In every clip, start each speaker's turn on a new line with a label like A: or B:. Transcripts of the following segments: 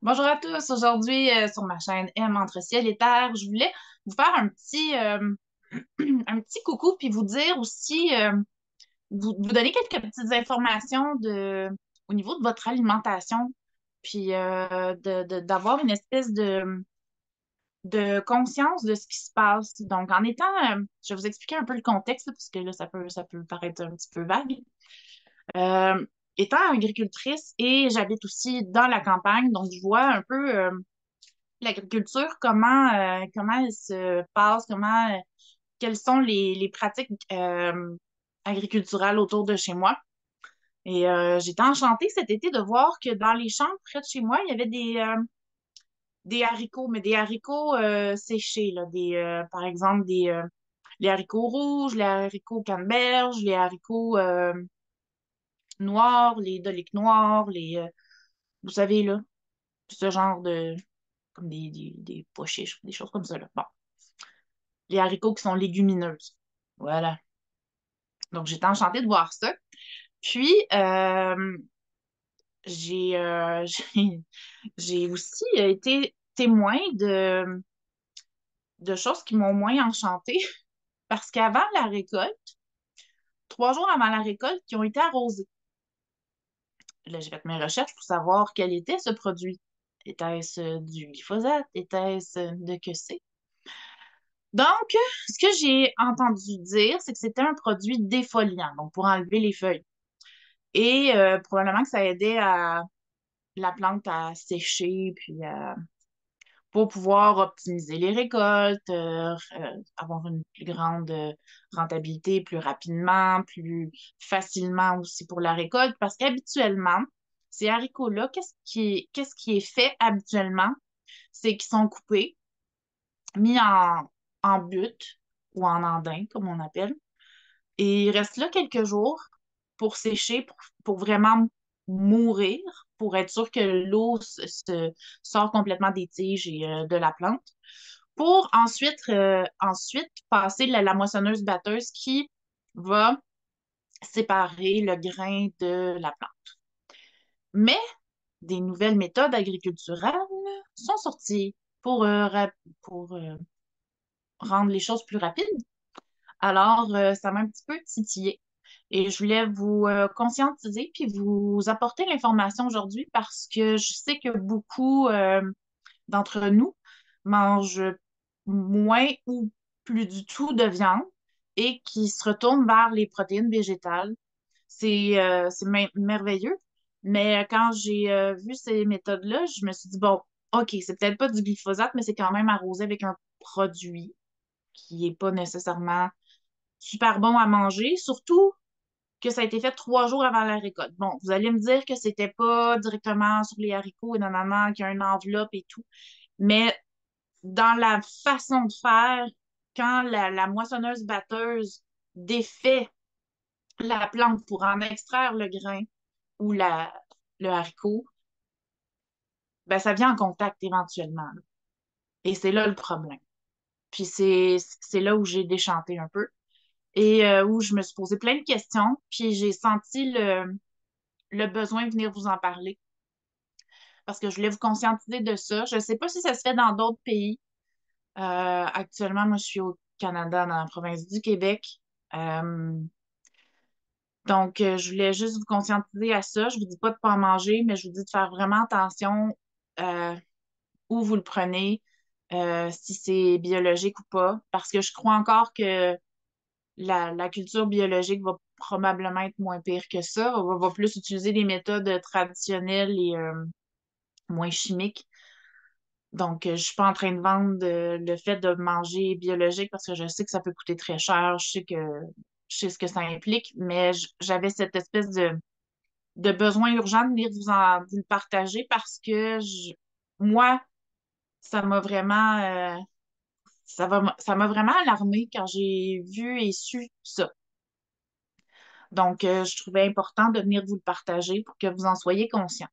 A: Bonjour à tous. Aujourd'hui, sur ma chaîne M Entre ciel et terre, je voulais vous faire un petit coucou puis vous dire aussi, vous donner quelques petites informations au niveau de votre alimentation, puis d'avoir une espèce de conscience de ce qui se passe. Donc, je vais vous expliquer un peu le contexte, là, parce que là, ça peut paraître un petit peu vague. Euh, Étant agricultrice et j'habite aussi dans la campagne, donc je vois un peu l'agriculture, comment elle se passe, quelles sont les pratiques agriculturales autour de chez moi. Et j'étais enchantée cet été de voir que dans les champs près de chez moi, il y avait des haricots, mais des haricots séchés, là, par exemple, les haricots rouges, les haricots canneberge, les haricots noirs, les doliques noirs, vous savez, là, ce genre comme des pois chiches, des choses comme ça, là. Bon, les haricots qui sont légumineuses. Voilà. Donc, j'étais enchantée de voir ça. Puis, j'ai j'ai aussi été témoin de choses qui m'ont moins enchantée parce qu'avant la récolte, 3 jours avant la récolte, qui ont été arrosés. Là, j'ai fait mes recherches pour savoir quel était ce produit. Était-ce du glyphosate? Était-ce de que c'est? Donc, ce que j'ai entendu dire, c'est que c'était un produit défoliant, donc pour enlever les feuilles. Et probablement que ça aidait la plante à sécher, puis pour pouvoir optimiser les récoltes, avoir une plus grande rentabilité plus rapidement, plus facilement aussi pour la récolte. Parce qu'habituellement, ces haricots-là, qu'est-ce qui est fait habituellement? C'est qu'ils sont coupés, mis en butte ou en andin, comme on appelle. Et ils restent là quelques jours pour sécher, pour vraiment mourir, pour être sûr que l'eau sort complètement des tiges et de la plante, pour ensuite passer la moissonneuse batteuse qui va séparer le grain de la plante. Mais des nouvelles méthodes agriculturales sont sorties pour rendre les choses plus rapides. Alors, ça m'a un petit peu titillé. Et je voulais vous conscientiser puis vous apporter l'information aujourd'hui parce que je sais que beaucoup d'entre nous mangent moins ou plus du tout de viande et qui se retournent vers les protéines végétales. C'est merveilleux. Mais quand j'ai vu ces méthodes-là, je me suis dit, bon, OK, c'est peut-être pas du glyphosate, mais c'est quand même arrosé avec un produit qui n'est pas nécessairement super bon à manger, surtout que ça a été fait 3 jours avant la récolte. Bon, vous allez me dire que c'était pas directement sur les haricots et nanana, qu'il y a une enveloppe et tout, mais dans la façon de faire, quand la moissonneuse batteuse défait la plante pour en extraire le grain ou le haricot, ben ça vient en contact éventuellement, là. Et c'est là le problème. Puis c'est là où j'ai déchanté un peu et où je me suis posé plein de questions, puis j'ai senti le besoin de venir vous en parler parce que je voulais vous conscientiser de ça. Je ne sais pas si ça se fait dans d'autres pays. Actuellement, moi, je suis au Canada, dans la province du Québec. Euh, donc, je voulais juste vous conscientiser à ça. Je vous dis pas de pas en manger, mais je vous dis de faire vraiment attention euh, où vous le prenez, si c'est biologique ou pas, parce que je crois encore que la culture biologique va probablement être moins pire que ça. On va plus utiliser des méthodes traditionnelles et moins chimiques. Donc, je suis pas en train de vendre le fait de manger biologique parce que je sais que ça peut coûter très cher. Je sais ce que ça implique, mais j'avais cette espèce de besoin urgent de venir vous le partager parce que moi, ça m'a vraiment, ça m'a vraiment alarmée quand j'ai vu et su ça. Donc, je trouvais important de venir vous le partager pour que vous en soyez conscient.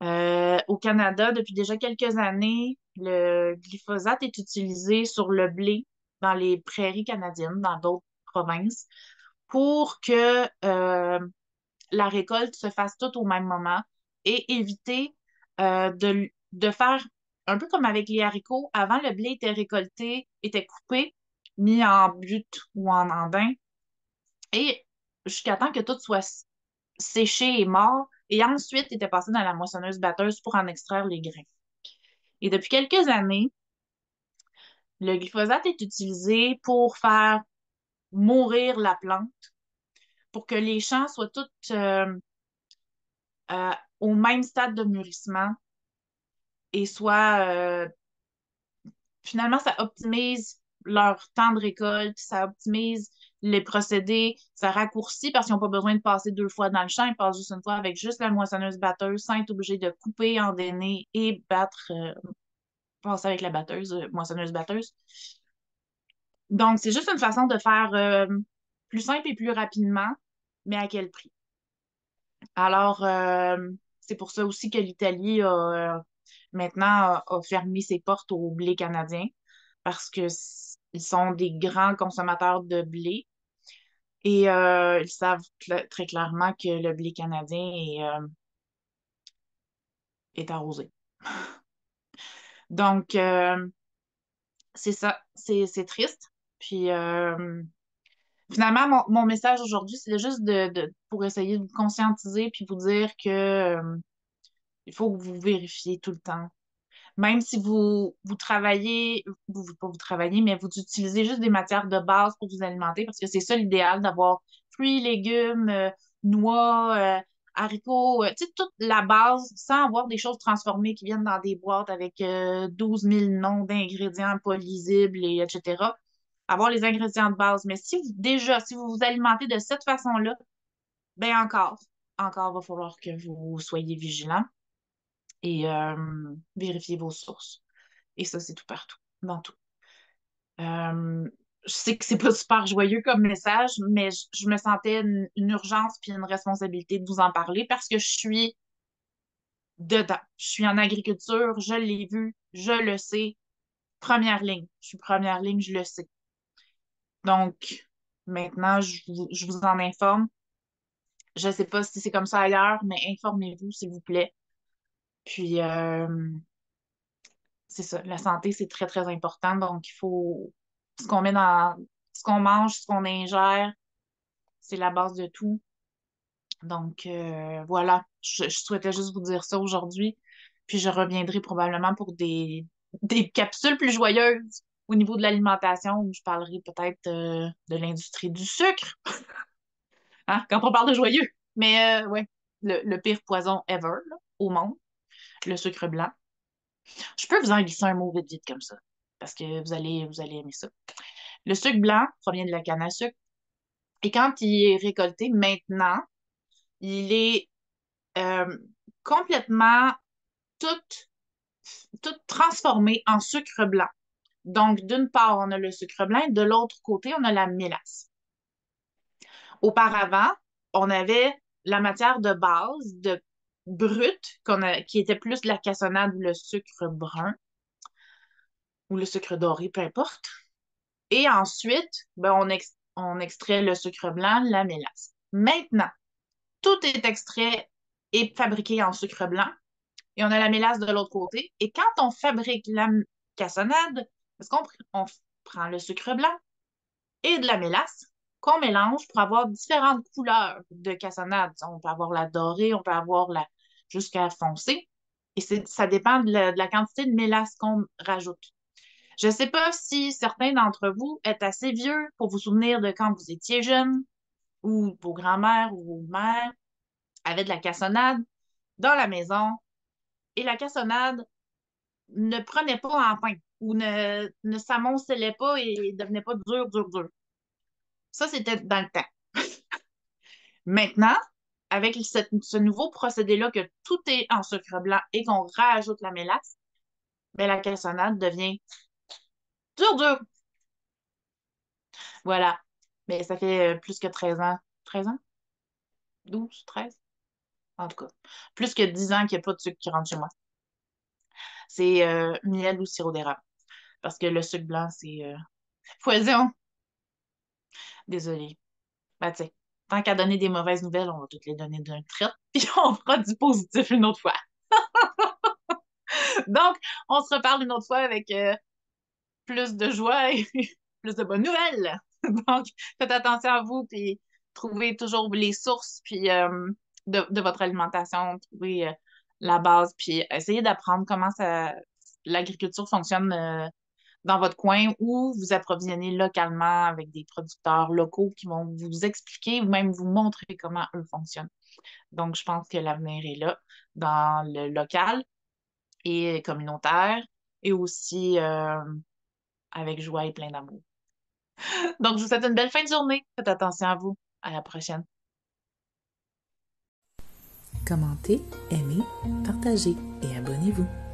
A: Au Canada, depuis déjà quelques années, le glyphosate est utilisé sur le blé dans les prairies canadiennes, dans d'autres provinces, pour que la récolte se fasse toute au même moment et éviter de de faire un peu comme avec les haricots. Avant, le blé était récolté, était coupé, mis en butte ou en andin, et jusqu'à temps que tout soit séché et mort, et ensuite était passé dans la moissonneuse-batteuse pour en extraire les grains. Et depuis quelques années, le glyphosate est utilisé pour faire mourir la plante, pour que les champs soient tous au même stade de mûrissement et soient finalement, ça optimise leur temps de récolte, ça optimise les procédés, ça raccourcit parce qu'ils n'ont pas besoin de passer 2 fois dans le champ, ils passent juste une fois avec juste la moissonneuse-batteuse sans être obligés de couper, endainer et battre, passer avec la batteuse, moissonneuse-batteuse. Donc, c'est juste une façon de faire plus simple et plus rapidement, mais à quel prix? Alors, c'est pour ça aussi que l'Italie maintenant a fermé ses portes au blé canadien parce que ils sont des grands consommateurs de blé et ils savent très clairement que le blé canadien est arrosé. Donc, c'est ça, c'est triste. Puis, finalement, mon message aujourd'hui, c'est juste pour essayer de vous conscientiser puis vous dire que il faut que vous vérifiez tout le temps. Même si vous travaillez, pas vous travaillez, mais vous utilisez juste des matières de base pour vous alimenter, parce que c'est ça l'idéal d'avoir fruits, légumes, noix, haricots, tu sais, toute la base, sans avoir des choses transformées qui viennent dans des boîtes avec 12 000 noms d'ingrédients pas lisibles, et etc. Avoir les ingrédients de base. Mais si vous vous alimentez de cette façon-là, ben encore, va falloir que vous soyez vigilant et vérifier vos sources. Et ça, c'est tout partout, dans tout. Euh, je sais que c'est pas super joyeux comme message, mais je me sentais une urgence puis une responsabilité de vous en parler parce que je suis dedans. Je suis en agriculture, je l'ai vu, je le sais. Première ligne. Je suis première ligne, je le sais. Donc, maintenant, je vous en informe. Je ne sais pas si c'est comme ça ailleurs, mais informez-vous, s'il vous plaît. Puis, c'est ça, la santé, c'est très, très important. Donc, il faut ce qu'on met dans ce qu'on mange, ce qu'on ingère, c'est la base de tout. Donc, voilà, je souhaitais juste vous dire ça aujourd'hui. Puis, je reviendrai probablement pour des capsules plus joyeuses au niveau de l'alimentation où je parlerai peut-être de l'industrie du sucre, hein, quand on parle de joyeux. Mais, ouais, le pire poison ever là, au monde, le sucre blanc. Je peux vous en glisser un mot vite, vite comme ça, parce que vous allez aimer ça. Le sucre blanc provient de la canne à sucre. Et quand il est récolté maintenant, il est euh, complètement tout, tout transformé en sucre blanc. Donc, d'une part, on a le sucre blanc, et de l'autre côté, on a la mélasse. Auparavant, on avait la matière de base, brute, qui était plus de la cassonade ou le sucre brun ou le sucre doré, peu importe. Et ensuite, ben, on extrait le sucre blanc, la mélasse. Maintenant, tout est extrait et fabriqué en sucre blanc et on a la mélasse de l'autre côté. Et quand on fabrique la cassonade, est-ce qu'on prend le sucre blanc et de la mélasse qu'on mélange pour avoir différentes couleurs de cassonade. On peut avoir la dorée, on peut avoir la jusqu'à foncée. Et ça dépend de la quantité de mélasse qu'on rajoute. Je ne sais pas si certains d'entre vous êtes assez vieux pour vous souvenir de quand vous étiez jeune ou vos grands-mères ou vos mères avaient de la cassonade dans la maison et la cassonade ne prenait pas en pain ou ne s'amoncelait pas et devenait pas dur, dur, dur. Ça, c'était dans le temps. Maintenant, avec ce nouveau procédé-là que tout est en sucre blanc et qu'on rajoute la mélasse, ben, la cassonade devient dur, dur. Voilà. Mais ça fait plus que 13 ans. 13 ans? 12, 13? En tout cas, plus que 10 ans qu'il n'y a pas de sucre qui rentre chez moi. C'est miel ou sirop d'érable. Parce que le sucre blanc, c'est poison. Désolée. Ben, tu sais, tant qu'à donner des mauvaises nouvelles, on va toutes les donner d'un trait, puis on fera du positif une autre fois. Donc, on se reparle une autre fois avec plus de joie et plus de bonnes nouvelles. Donc, faites attention à vous, puis trouvez toujours les sources puis, de votre alimentation, trouvez la base, puis essayez d'apprendre comment l'agriculture fonctionne dans votre coin ou vous approvisionner localement avec des producteurs locaux qui vont vous expliquer ou même vous montrer comment eux fonctionnent. Donc, je pense que l'avenir est là dans le local et communautaire et aussi avec joie et plein d'amour. Donc, je vous souhaite une belle fin de journée. Faites attention à vous. À la prochaine.
B: Commentez, aimez, partagez et abonnez-vous.